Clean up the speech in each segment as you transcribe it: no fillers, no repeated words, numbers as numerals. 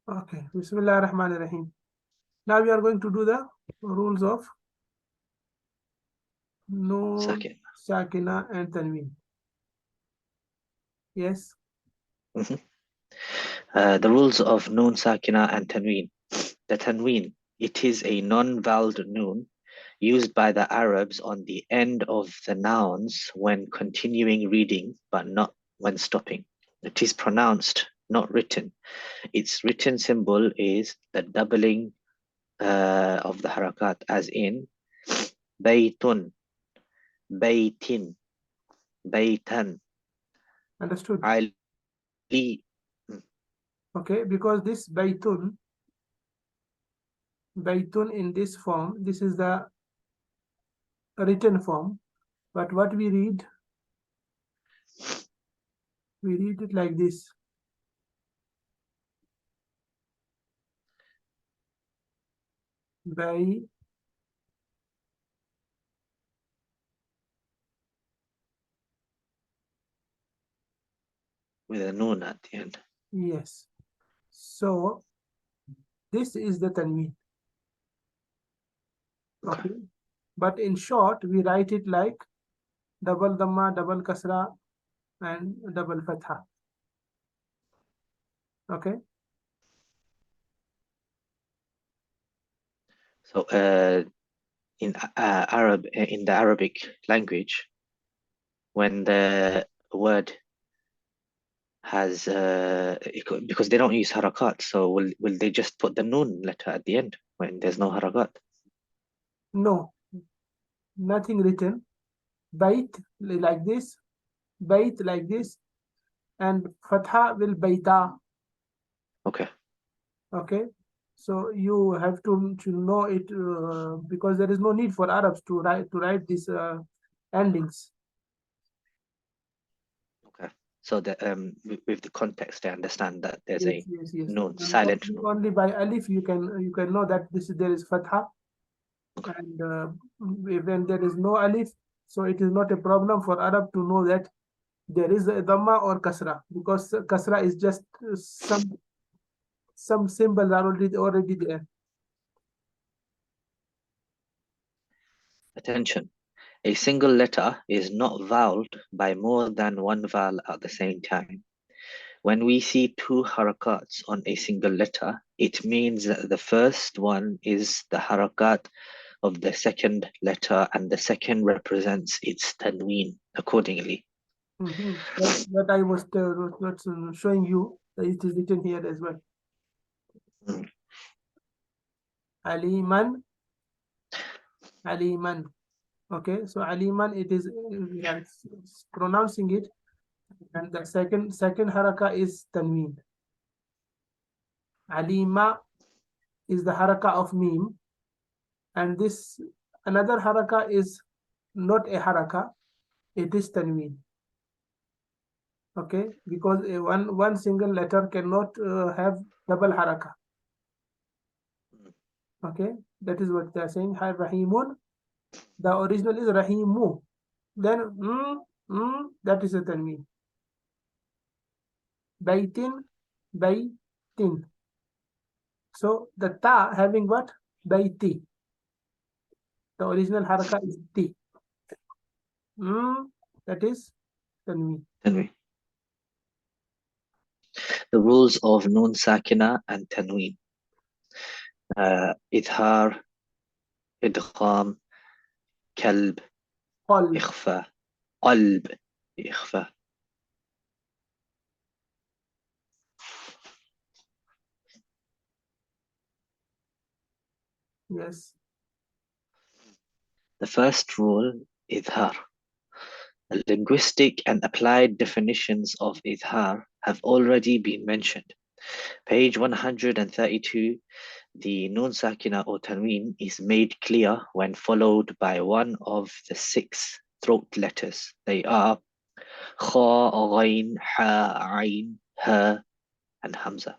Okay. Bismillah ar-Rahman ar-Rahim. Now we are going to do the rules of Noon, Saakin. Sakina, and Tanween. Yes. Mhm. The rules of Noon, Sakina, and Tanween. The Tanween, it is a non-voweled noon used by the Arabs on the end of the nouns when continuing reading, but not when stopping. It is pronounced, not written. Its written symbol is the doubling of the harakat, as in baytun, baytin, baytan, Understood. ali. Okay. Because this Baitun in this form, this is the written form. But what we read it like this. By With a noon at the end. yes. So this is the Tanween. Okay. Okay. But in short, we write it like double Dhamma, double Kasra, and double Fatha. Okay. So in the Arabic language, when the word has because they don't use harakat, so will they just put the noon letter at the end when there's no harakat? No, nothing written. Bait like this, Bait like this, and Fatha will Baita. Okay. Okay. So you have to know it because there is no need for Arabs to write these endings. Okay. So that with the context, I understand that there's Yes, a yes, yes. noon, And silent noon. only by alif you can know that there is fatha, Okay. and when there is no alif, so it is not a problem for Arab to know that there is a dhamma or kasra, because kasra is just some symbols are already there. Attention. A single letter is not voweled by more than one vowel at the same time. When we see two harakats on a single letter, it means that the first one is the harakat of the second letter and the second represents its tanween accordingly. That I was that's, showing you that it is written here as well. Mm. Aliman, Aliman. Okay, so Aliman, it is we are pronouncing it, and the second haraka is tanween. Alima is the haraka of meme, and this another haraka is not a haraka, it is tanween. Okay, because one single letter cannot have double haraka. Okay, that is what they are saying. Hi Rahimun. The original is Rahimu. Then that is a tanween. Baitin, Baitin. So the ta having what? Baiti. The original haraka is ti. That is tanween. Tanween. The rules of Nun Sakina and Tanween. Idhar, Idgham, Kalb, Qal. Ikhfa, Qalb, Ikhfa. Yes. The first rule, Idhar. The linguistic and applied definitions of Idhar have already been mentioned. Page 132, the Nun Sakina or Tanween is made clear when followed by one of the 6 throat letters. They are Kha, Ghain, Ha, Ain, Ha, and Hamza.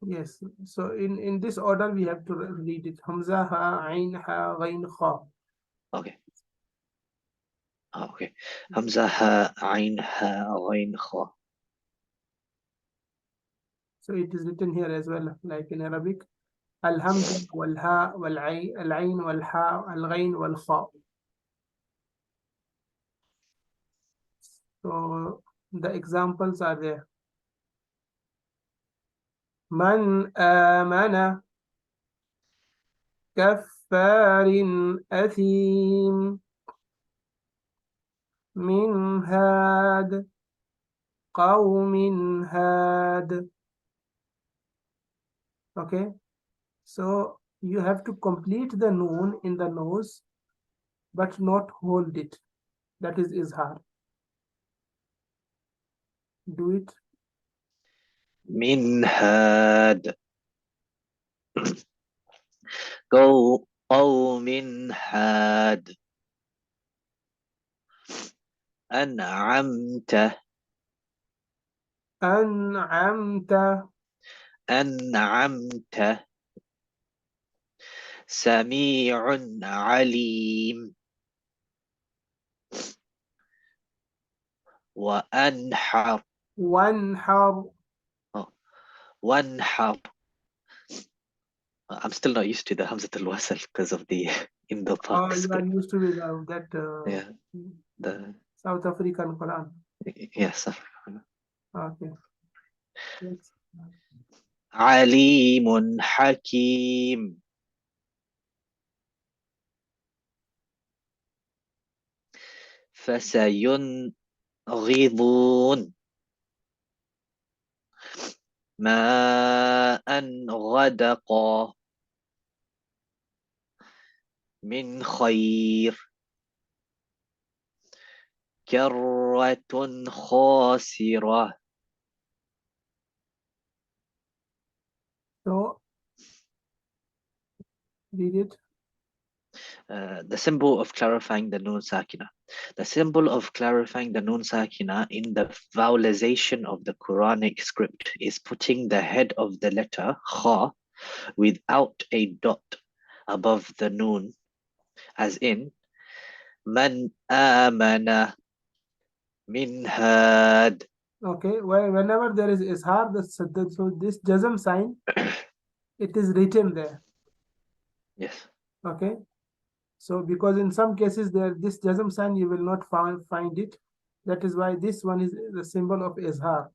Yes. So in this order we have to read it. Hamza, ha, ain, ha, ghain, kha. Okay. Okay. Hamza, Ha, Ain, Ha, Ghain, Kha. So it is written here as well, like in Arabic. Al-hamza wal-ha wal-ayn al-ayn wal-ha al-ghayn wal-kha. So the examples are there. Man amana kaffarin athim min had qawmin had. Okay, so you have to complete the noon in the nose, but not hold it. That is izhar. Do it. من هاد قوم هاد أنعمت أنعمت أنعمت سميع عليم وأنحر وانحر. وانحر. I'm still not used to the Hamzat al-Wasl because of the in the Oh, park you are script. used to with that Yeah, the South African Quran. yes. Okay. Yes. عليم حكيم فسينغضون ماء غدقا من خير كرة خاسرة. So read it. The symbol of clarifying the Nun Sakina. The symbol of clarifying the Nun Sakina in the vowelization of the Quranic script is putting the head of the letter Kha without a dot above the Nun, as in Man amana min had. Okay. Whenever there is izhar, so this jazm sign, it is written there. Yes. Okay. So because in some cases there this jazm sign you will not find it. That is why this one is the symbol of izhar.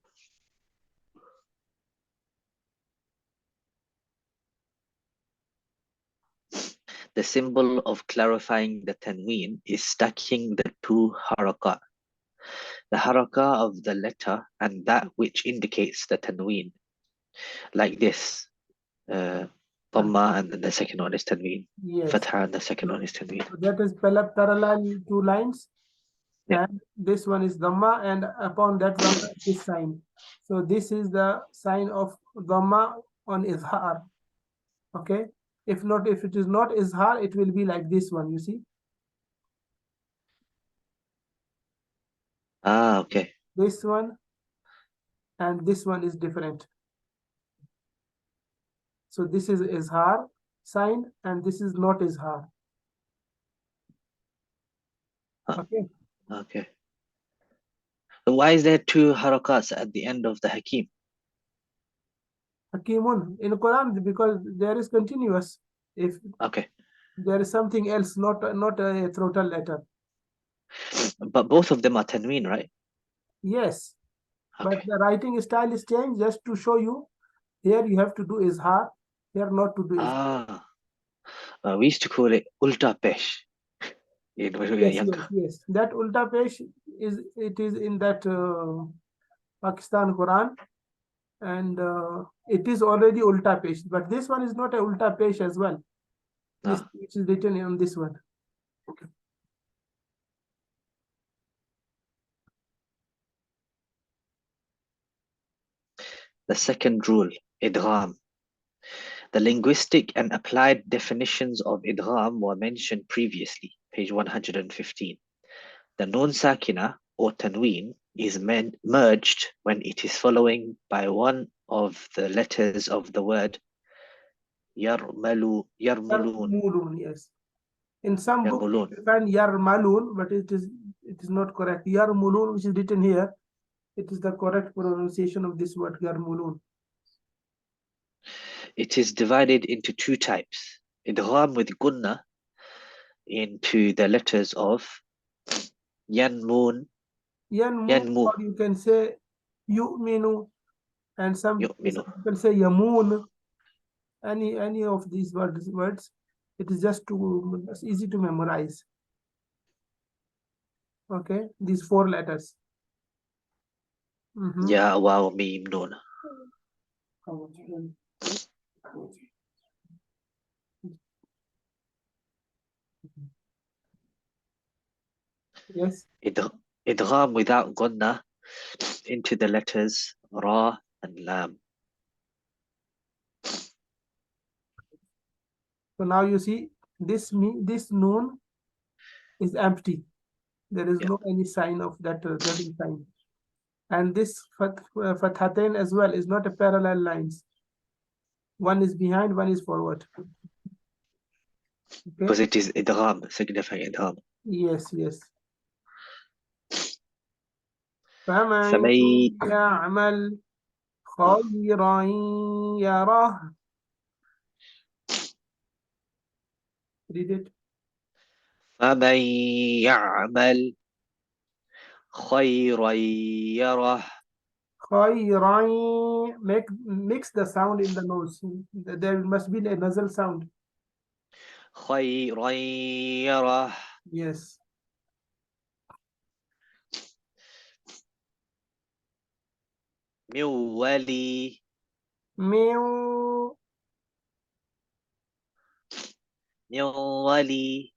The symbol of clarifying the tanween is stacking the two harakat, the haraka of the letter and that which indicates the tanween, like this. Dhamma and then the second one is tanween. Yes. Fatha and the second one is tanween. So that is parallel two lines. Yeah. And this one is Dhamma, and upon that Dhamma, this sign. So this is the sign of Dhamma on Izhar. Okay. If it is not Izhar, it will be like this one, you see. Ah, okay. This one and this one is different. So this is Izhar sign, and this is not Izhar. Okay. Okay. So why is there two harakats at the end of the Hakim? Hakimun in Quran, because there is continuous. If Okay. there is something else, not a throtal letter. But both of them are tanween, right? Yes. But Okay. the writing style is changed just to show you. Here you have to do izhar, here not to do izhar. We used to call it ulta pesh when we were Yes, younger. yes. That ulta pesh is in that Pakistan Quran, and it is already ulta pesh. But this one is not a ulta pesh as well. This Ah, which is written on this one. Okay. the second rule, idgham. The linguistic and applied definitions of idgham were mentioned previously, page 115. The nun sakina or tanween is merged when it is following by one of the letters of the word yarmulun. Yarmulun, yes. In some books Yarmulun. you find yarmalun, but it is not correct. Yarmulun, which is written here, it is the correct pronunciation of this word yarmulun. It is divided into two types. Idgham with gunna into the letters of yanmun, Yanmu, yanmu, or you can say yu'minu, and some yu'minu. people say yamun. Any of these words. It is just it's easy to memorize. Okay, these four letters. Ya, waw, mim, nun. Yes. Idgham without gunna into the letters ra and lam. So now you see this noon is empty. There is Yeah. no any sign of that double sign. And this fathatain as well is not a parallel lines. One is behind, one is forward. Because Okay. it is idgham, signifying idgham. Yes, yes. فمن فمن يعمل خيرا يره. Read it. فمن يعمل خيرا يره. خيرا, mix the sound in the nose. There must be a nasal sound. خيرا يره. Yes. من ولي Mew. من ولي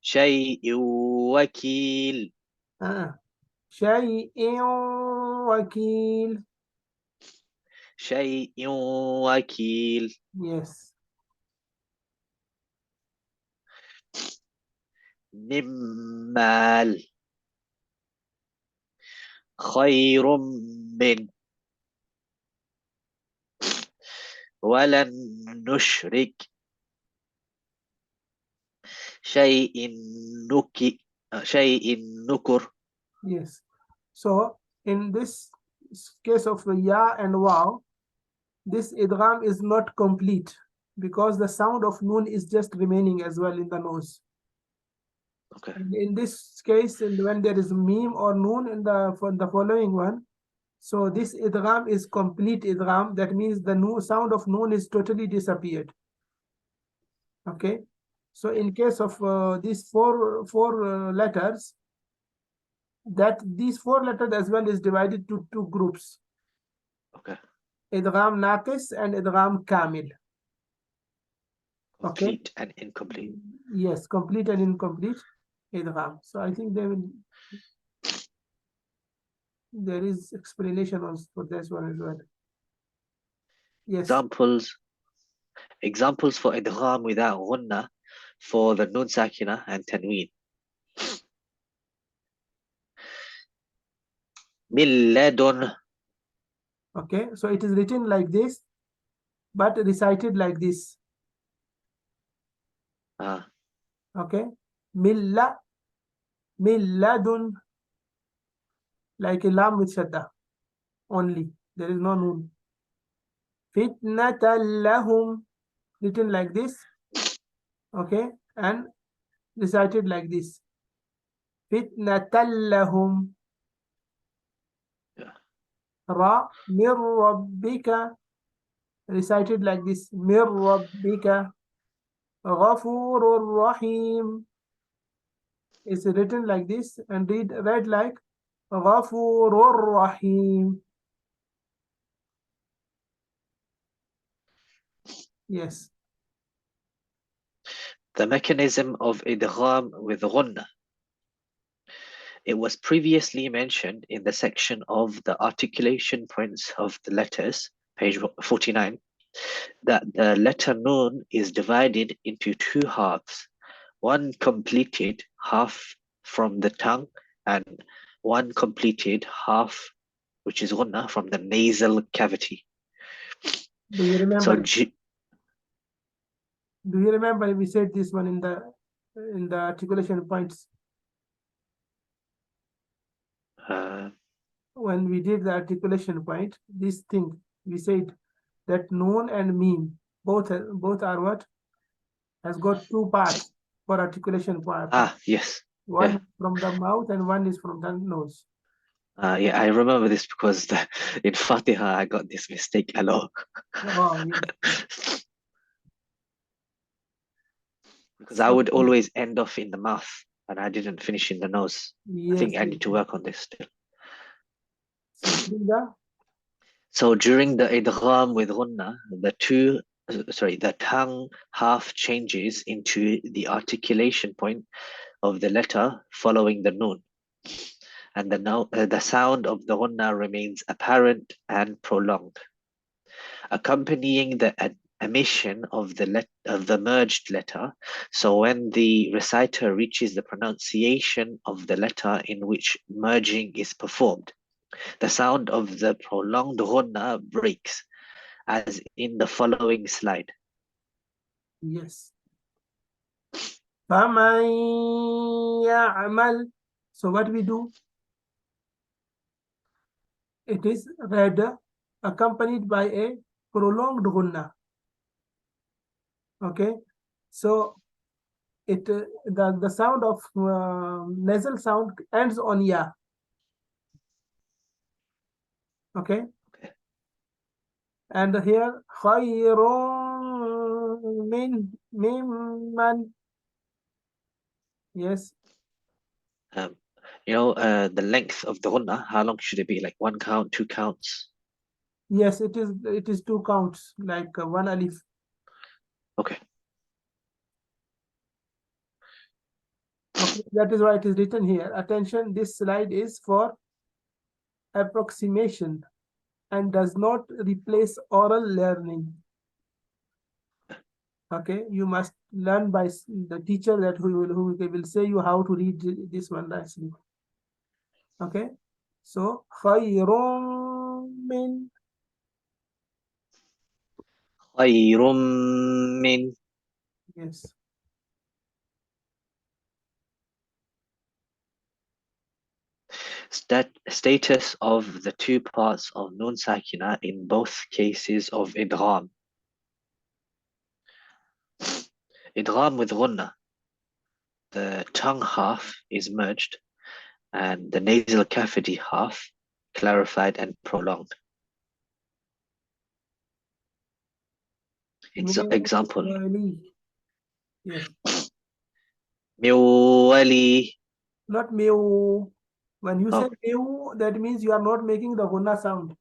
شيء وكيل. شيء وكيل. شيء وكيل. Yes. من مال خير من ولن نشرك شيء شيء نكر. Yes. So in this case of ya and wow, this idgham is not complete because the sound of noon is just remaining as well in the nose. Okay. In this case, when there is meme or noon in the following one, so this idgham is complete idgham. That means the sound of noon is totally disappeared. Okay. So in case of these four letters, that these four letters as well is divided to two groups. Okay. Idgham naqis and idgham kamil. Okay. Complete and incomplete. Yes, complete and incomplete idgham. So I think there is explanation also for this one as well. Yes. Examples for idgham without gunna for the nun sakina and tanween. من لدن. Okay, so it is written like this, but recited like this. Okay, milladun, like a lam with shadda only. There is no noon. Fitnatan lahum, written like this. Okay, and recited like this. Fitnatan lahum. Ra mir rabbika, recited like this. Mir rabbika. Ghafurur rahim is written like this and read like Ghafurur rahim. Yes. The mechanism of idgham with gunna. It was previously mentioned in the section of the articulation points of the letters, page 49, that the letter nun is divided into two halves, one completed half from the tongue and one completed half, which is gunna, from the nasal cavity. Do you remember? So do you remember we said this one in the articulation points? when we did the articulation point, this thing, we said that noon and meme, both are what? Has got two parts for articulation part. Yes. One Yeah. from the mouth and one is from the nose. Yeah, I remember this because in Fatiha I got this mistake a lot. Oh, yes. Because I So, would always end off in the mouth and I didn't finish in the nose. I yes, think I yes. need to work on this still. So during the So during the idgham with ghunna, the tongue half changes into the articulation point of the letter following the noon, and the sound of the ghunna remains apparent and prolonged, accompanying the emission of the merged letter. So when the reciter reaches the pronunciation of the letter in which merging is performed, the sound of the prolonged ghunna breaks, as in the following slide. yes. فَمَن يَعْمَلْ. So what we do? It is read accompanied by a prolonged gunna. Okay, so the sound of nasal sound ends on ya. Okay, Okay. and here khayrun mimman. Yes. The length of the ghunna, how long should it be? Like 1 count, 2 counts? Yes, it is. It is 2 counts, like one alif. Okay. Okay, that is why it is written here. Attention, this slide is for approximation and does not replace oral learning. Okay, you must learn by the teacher that who will say you how to read this one nicely. Okay, so khayrun min. خير من. Yes. Status of the two parts of Nun Sakina in both cases of idgham. Idgham with ghunna, the tongue half is merged and the nasal cavity half clarified and prolonged. Example. Yes. Miwali. Not mew. When you say Oh, mew, that means you are not making the gunna sound.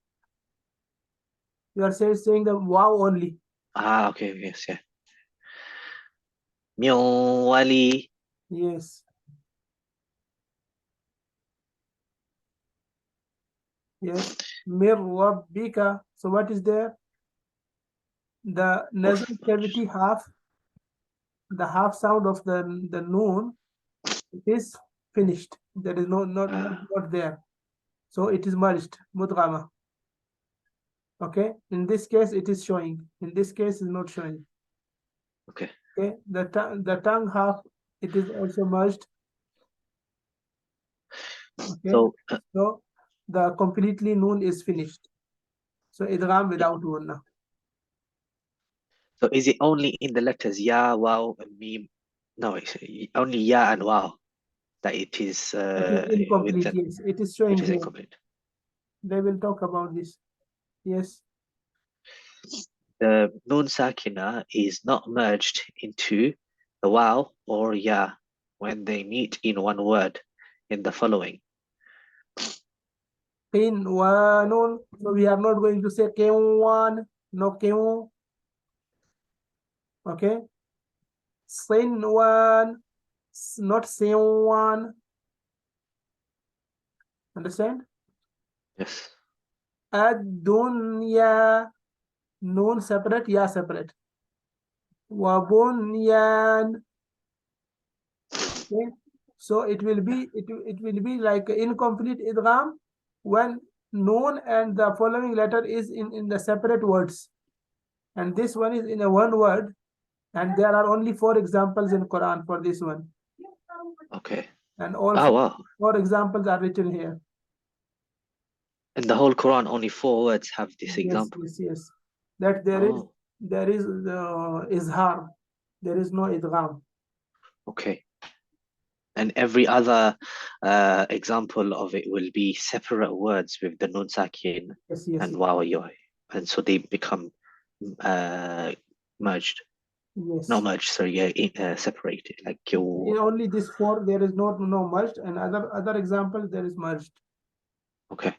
You are saying the wow only. okay, yes, yeah. Miwali. Yes. Yes. Mir rabbika. So what is there? The nasal Both cavity merged. half, the half sound of the noon, it is finished. There is not there. So it is merged. Mudghama. Okay. In this case, it is showing. In this case, is not showing. Okay. Okay. The tongue half, it is also merged. Okay. So, So the completely noon is finished. So idgham without gunna. so is it only in the letters ya, wow, and meme? No, it's only ya and wow that it is It is with incomplete. the. Yes, it is It showing is here. incomplete. They will talk about this. Yes. The Nun Sakina is not merged into the wow or ya when they meet in one word in the following. Qinwanun. So we are not going to say qinwan, no qin. Okay. Sinwan, not sinwan. Understand? Yes. Ad-dunya, noon separate, ya separate. Wabunyan. Okay. So it will be like incomplete idgham when noon and the following letter is in the separate words. And this one is in a one word. And there are only 4 examples in Quran for this one. Okay. And all Oh wow. 4 examples are written here. In the whole Quran, only 4 words have this Yes, example. yes. That Oh, there is izhar. There is no idgham. okay. And every other example of it will be separate words with the nun sakin Yes, yes, and waw yoy, and so they become uh, merged. Not yes. merged, sorry, yeah, separated. Like In only this four, there is no merged, and other examples there is merged. okay.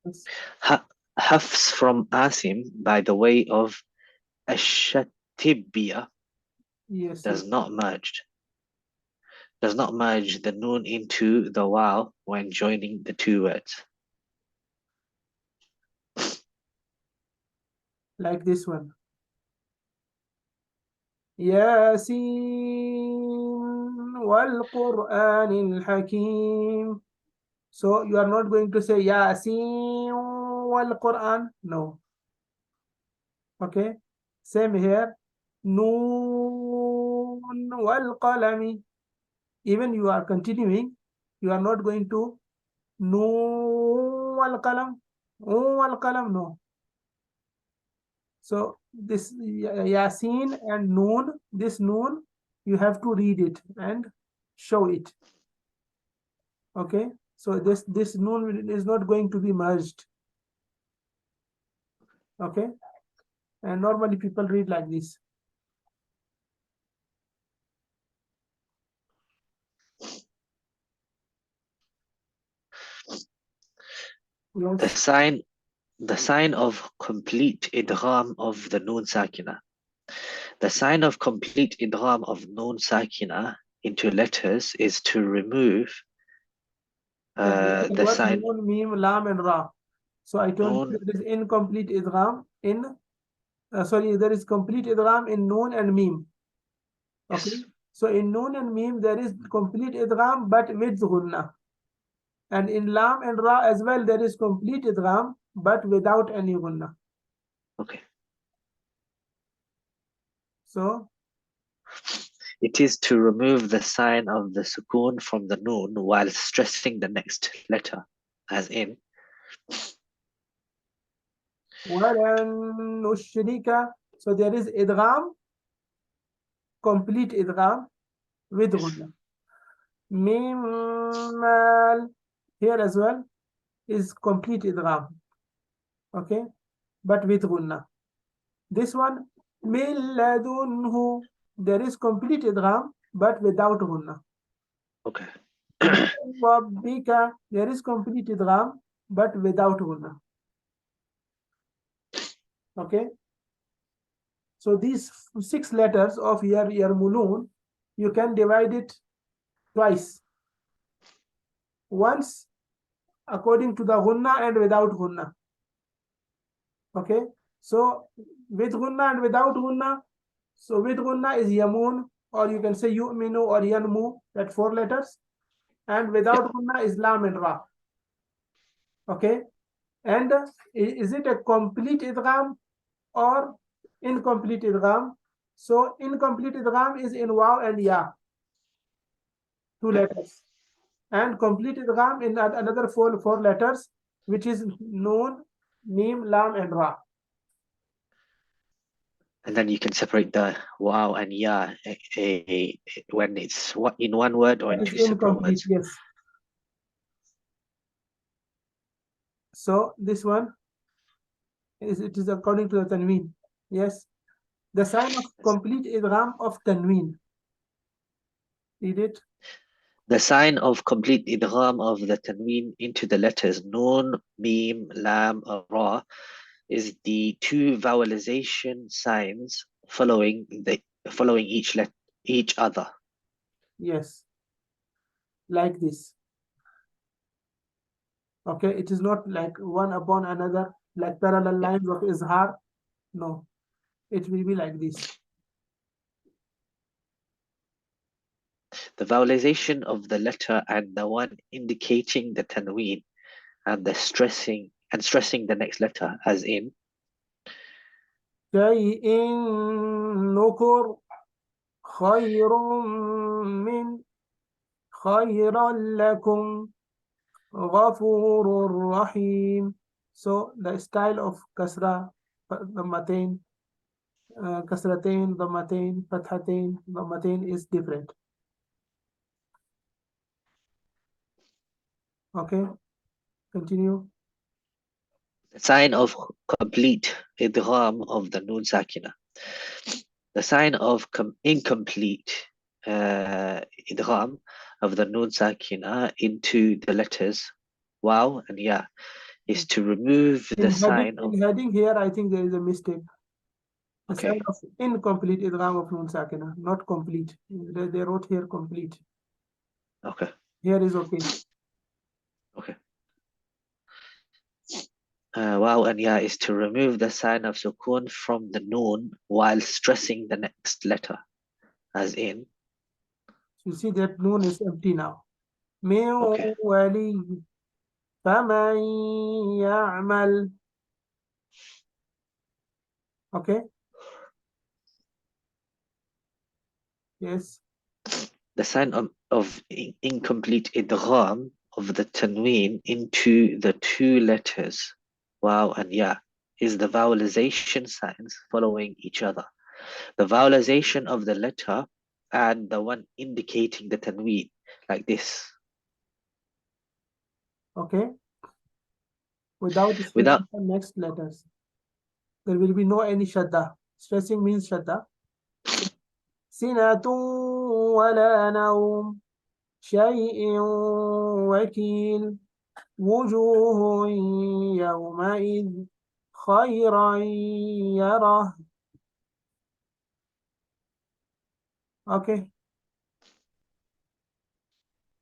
Yes, Hafs from Asim by the way of Ashatibia yes, yes. does not merge. Does not merge the nun into the waw when joining the two words. Like this one. Yasin wal Quran Hakim. So you are not going to say Yasin wal Quran. No. Okay. Same here. Noon wal qalami. Even you are continuing, you are not going to noon wal qalam. Wal qalam. No. So this Yasin and Noon, this Noon, you have to read it and show it. Okay. So this Noon is not going to be merged. Okay. And normally people read like this. The Yes. sign the sign of complete idgham of the nun sakina. The sign of complete idgham of nun sakina into letters is to remove Yeah, like the what? sign Noon, Meme, Lam, and Ra. So I told nun. you there is incomplete idgham in, sorry, there is complete idgham in Noon and Meme. Okay. Yes, So in Noon and Meme, there is complete idgham but with gunna. And in Lam and Ra as well, there is complete idgham, but without any gunna. okay. So, It is to remove the sign of the sukoon from the noon while stressing the next letter, as in, وَلَن نُشْرِكَ. So there is idgham, complete idgham with yes, gunna. Mimmal, here as well, is complete idgham. Okay, but with gunna. This one, min ladunhu, there is complete idgham, but without gunna. okay. Rabbika, there is complete idgham, but without gunna. Okay. So these 6 letters of your mulun, you can divide it twice. Once according to the gunna and without gunna. Okay. So with gunna and without gunna. So with gunna is yamun, or you can say yu'minu or yanmu, that 4 letters. And Yeah, without gunna is lam and ra. Okay. And is it a complete idgham or incomplete idgham? So incomplete idgham is in waw and ya, 2 letters. And complete idgham in another four letters, which is noon, mim, lam, and ra. and then you can separate the wow and ya when it's in one word or That in is two separate incomplete, words. yes. So this one it is according to the tanween. Yes. The sign of complete idgham of tanween. Read it. The sign of complete idgham of the tanween into the letters nun, mim, lam, or ra is the two vowelization signs following each other. Yes. Like this. Okay. It is not like one upon another, like parallel Yeah. lines of izhar. No. It will be like this. The vowelization of the letter and the one indicating the tanween and the stressing the next letter, as in شيء نكر خير من خيرا لكم. غفور رحيم. So the style of kasra, dhammatain, kasratain, dhammatain, fathatain, dhammatain is different. Okay, continue. The sign of complete idgham of the noon sakina. The sign of incomplete idgham of the noon sakina into the letters waw and ya is to remove the sign of. In heading here, I think there is a mistake. The sign Okay, of incomplete idgham of noon sakina, not complete. They wrote here complete. okay, Here is okay. okay. Waw and ya is to remove the sign of sukun from the noon while stressing the next letter, as in. You see that noon is empty now. من Okay, ولي فمن يعمل. Okay, yes. the sign of incomplete idgham of the tanween into the two letters waw and ya is the vowelization signs following each other. The vowelization of the letter and the one indicating the tanween, like this. Okay, without Without. stressing the next letters. There will be no any shadda. Stressing means shadda. سنة ولا نوم شيء وكيل وجوه يومئذ خيرا يره. Okay,